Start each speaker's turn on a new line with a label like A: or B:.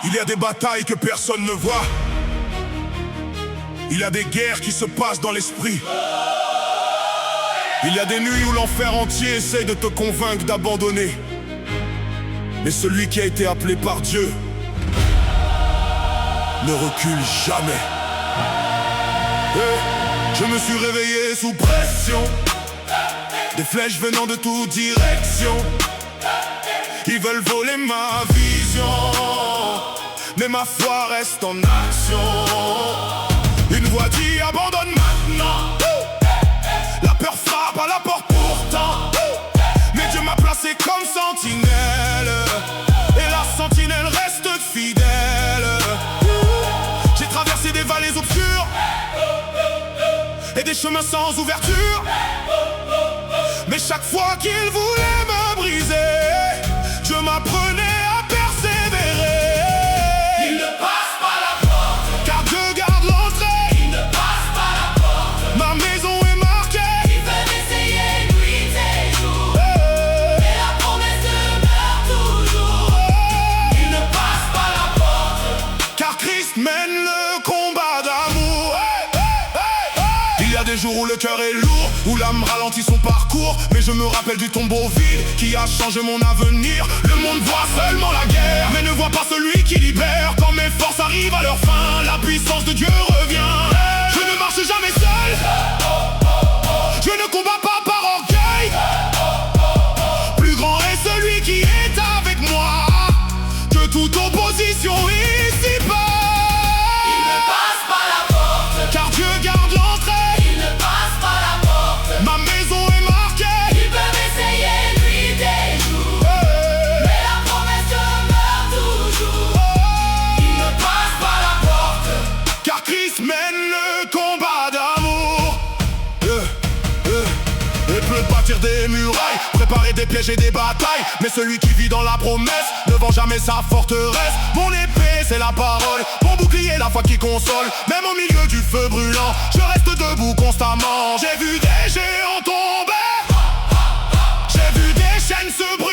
A: Il y a des batailles que personne ne voit. Il y a des guerres qui se passent dans l'esprit. Il y a des nuits où l'enfer entier essaie de te convaincre d'abandonner. Mais celui qui a été appelé par Dieu ne recule jamais. Et je me suis réveillé sous pression, des flèches venant de toutes directions. Ils veulent voler ma vision, mais ma foi reste en action. Une voix dit abandonne maintenant. La peur frappe à la porte pourtant, mais Dieu m'a placé comme sentinelle, et la sentinelle reste fidèle. J'ai traversé des vallées obscures et des chemins sans ouverture, mais chaque fois qu'il voulait me briser, Dieu m'apprenait à persévérer.
B: Il ne passe pas la porte,
A: car Dieu garde l'entrée.
B: il ne passe pas la porte,
A: Ma maison est marquée.
B: il veut essayer nuit et jour, mais la promesse demeure toujours. Il ne passe pas la porte,
A: Car Christ mène le combat d'amour. Il y a des jours où le cœur est lourd, où l'âme ralentit son parcours, mais je me rappelle du tombeau vide qui a changé mon avenir. Le monde voit seulement la guerre, mais ne voit pas celui qui libère. Quand mes forces arrivent à leur fin, la puissance de Dieu revient. Je ne marche jamais seul, je ne combats pas par orgueil. Plus grand est celui qui est avec moi que toute opposition ici-bas.
B: il ne passe pas la porte,
A: Car Dieu garde l'entrée.
B: il ne passe pas la porte,
A: Ma maison est marquée.
B: ils peuvent essayer nuit et jour, mais la promesse demeure toujours. Il ne passe pas la porte,
A: Car Christ mène le combat d'amour. Il peut bâtir des murailles, préparer des pièges et des batailles, mais celui qui vit dans la promesse ne vend jamais sa forteresse. Mon épée c'est la parole, mon bouclier la foi qui console. Même au milieu du feu brûlant, je reste debout constamment. J'ai vu des géants tomber, j'ai vu des chaînes se briser.